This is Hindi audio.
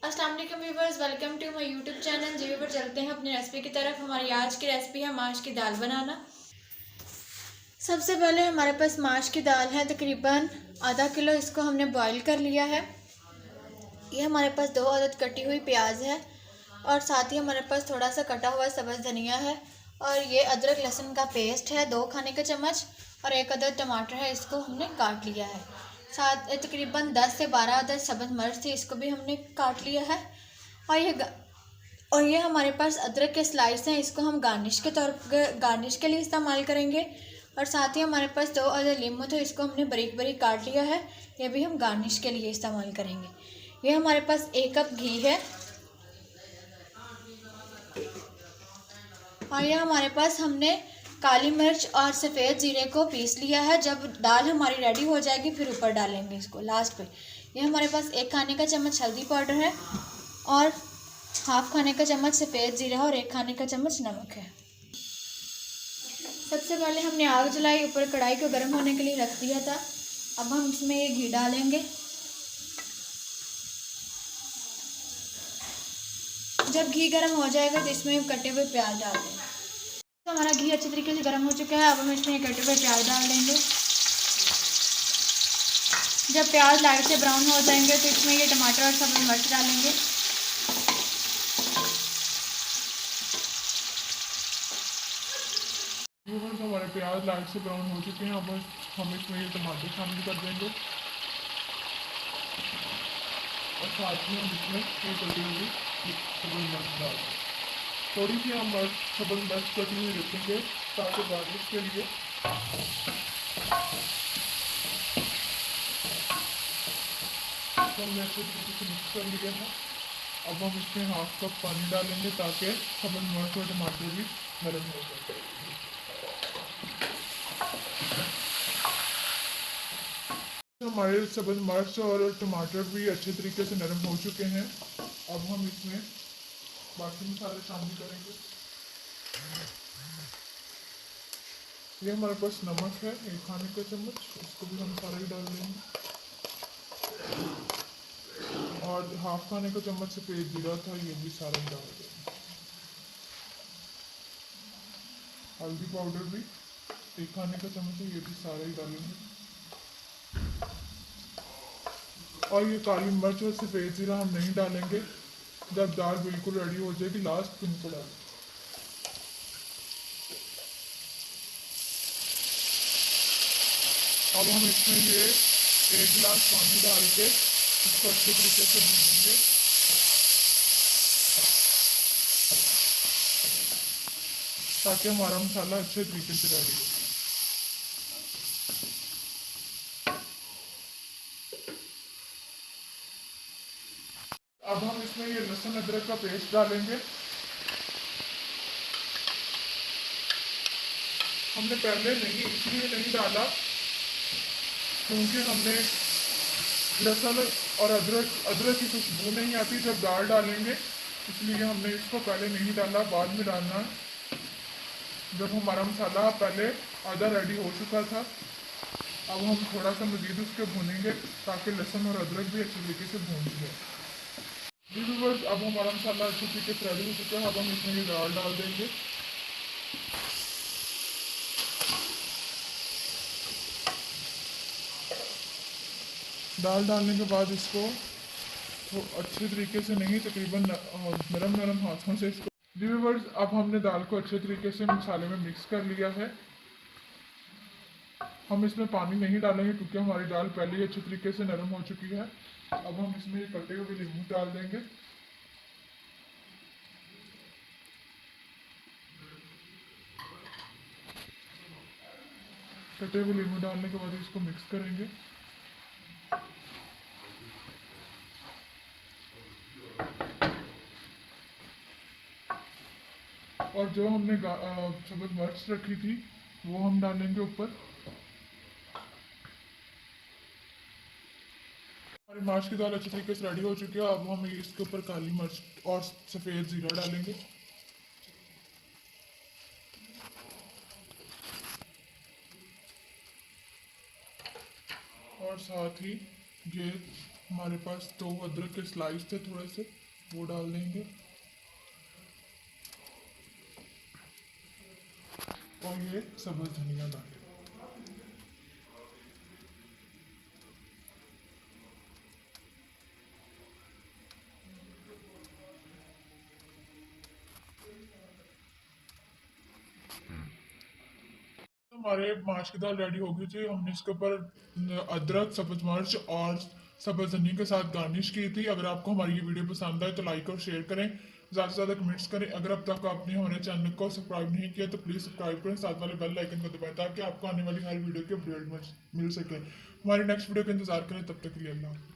अस्सलाम वालेकुम viewers, welcome to my YouTube channel. जी व्यूवर, चलते हैं अपनी रेसिपी की तरफ। हमारी आज की रेसिपी है माश की दाल बनाना। सबसे पहले हमारे पास माश की दाल है, तकरीबन आधा किलो। इसको हमने बॉईल कर लिया है। ये हमारे पास 2 अदद कटी हुई प्याज है और साथ ही हमारे पास थोड़ा सा कटा हुआ सब्ज़ धनिया है और ये अदरक लहसुन का पेस्ट है 2 खाने के चम्मच और 1 अदद टमाटर है, इसको हमने काट लिया है। साथ तकरीबन 10 से 12 अदद सब्ज़ मिर्च थी, इसको भी हमने काट लिया है। और ये हमारे पास अदरक के स्लाइस हैं, इसको हम गार्निश के लिए इस्तेमाल करेंगे। और साथ ही हमारे पास 2 अदद लीमू थे, इसको हमने बारीक बारीक काट लिया है, ये भी हम गार्निश के लिए इस्तेमाल करेंगे। ये हमारे पास 1 कप घी है और ये हमारे पास हमने काली मिर्च और सफ़ेद ज़ीरे को पीस लिया है। जब दाल हमारी रेडी हो जाएगी फिर ऊपर डालेंगे इसको लास्ट पे। ये हमारे पास 1 खाने का चम्मच हल्दी पाउडर है और हाफ खाने का चम्मच सफ़ेद ज़ीरा और 1 खाने का चम्मच नमक है। सबसे पहले हमने आग जलाई, ऊपर कढ़ाई को गर्म होने के लिए रख दिया था। अब हम इसमें ये घी डालेंगे। जब घी गर्म हो जाएगा तो इसमें कटे हुए प्याज डाल देंगे। तो हमारा घी अच्छी तरीके से गर्म हो चुका है। अब हम इसमें कटे हुए प्याज डाल देंगे। जब प्याज लाइट से ब्राउन हो जाएंगे तो इसमें ये टमाटर और सब्ज़ मिर्च डालेंगे। हमारे प्याज लाइट से ब्राउन हो चुके हैं। अब हम इसमें ये टमाटर शामिल कर देंगे और साथ में हम इसमें ये कटी हुई सब्ज़ मिर्च डाल देंगे। थोड़ी सी हम सब्ज़ मिर्च कटी हुई रखेंगे ताकि गार्निश के लिए। तो हमने अच्छे तरीके से मिक्स कर लिया है। अब हम इसमें हाफ कप पानी डालेंगे ताकि सब्ज़ मिर्च और टमाटर भी नरम हो जाए। तो हमारे सब्ज़ मिर्च और टमाटर भी अच्छे तरीके से नरम हो चुके हैं। अब हम इसमें बाकी मसाले शामिल करेंगे। ये हमारे पास नमक है 1 खाने का चम्मच, इसको भी हम सारा ही डाल देंगे। और हाफ खाने का चम्मच सफ़ेद जीरा था, ये भी सारा ही डाल देंगे। हल्दी पाउडर भी 1 खाने का चम्मच है, ये भी सारा ही डालेंगे। और ये काली मिर्च और सफ़ेद जीरा हम नहीं डालेंगे, जब दाल बिल्कुल रेडी हो जाएगी लास्ट में इनको डालेंगे। अब हम इसमें ये 1 गिलास पानी डाल के इसको अच्छे तरीके से भूनेंगे ताकि हमारा मसाला अच्छे तरीके से रेडी हो। अब हम इसमें ये लहसुन अदरक का पेस्ट डालेंगे। हमने पहले नहीं इसलिए नहीं डाला क्योंकि हमने लहसुन और अदरक की खुशबू नहीं आती जब दाल डालेंगे, इसलिए हमने इसको पहले नहीं डाला, बाद में डालना जब हमारा मसाला पहले आधा रेडी हो चुका था। अब हम थोड़ा सा मज़ीद उसके भूनेंगे ताकि लहसुन और अदरक भी अच्छी तरीके से भून जाए। जी व्यूअर्स, अब हमारा मसाला अच्छी तरीके से रेडी हो चुका है। अब हम इसमें ये दाल डाल देंगे। दाल डालने के बाद इसको तो अच्छे तरीके से नहीं, तकरीबन नरम नरम हाथों से इसको। जी व्यूअर्स, अब हमने दाल को अच्छे तरीके से मसाले में मिक्स कर लिया है। हम इसमें पानी नहीं डालेंगे क्योंकि हमारी दाल पहले ही अच्छे तरीके से नरम हो चुकी है। अब हम इसमें कटे हुए नींबू डाल देंगे। कटे हुए नींबू डालने के बाद इसको मिक्स करेंगे। और जो हमने सब्ज़ मिर्च रखी थी वो हम डालेंगे ऊपर। हमारी माश की दाल अच्छी तरीके से रेडी हो चुकी है। अब हम इसके ऊपर काली मिर्च और सफ़ेद ज़ीरा डालेंगे और साथ ही ये हमारे पास 2 अदरक के स्लाइस थे थोड़े से, वो डाल देंगे। और ये सब्ज़ धनिया डालें। हमारे माश की दाल रेडी हो गई थी। हमने इसके ऊपर अदरक, सब्ज मिर्च और सब्ज धनिया के साथ गार्निश की थी। अगर आपको हमारी ये वीडियो पसंद आए तो लाइक और शेयर करें, ज़्यादा से ज़्यादा कमेंट्स करें। अगर अब तक आपने हमारे चैनल को सब्सक्राइब नहीं किया तो प्लीज़ सब्सक्राइब करें, साथ वाले बेल आइकन को दबाएं ताकि आपको आने वाली हर वीडियो की अपडेट मिल सके। हमारी नेक्स्ट वीडियो का इंतजार करें, तब तक के लिए अल्लाह हाफ़िज़।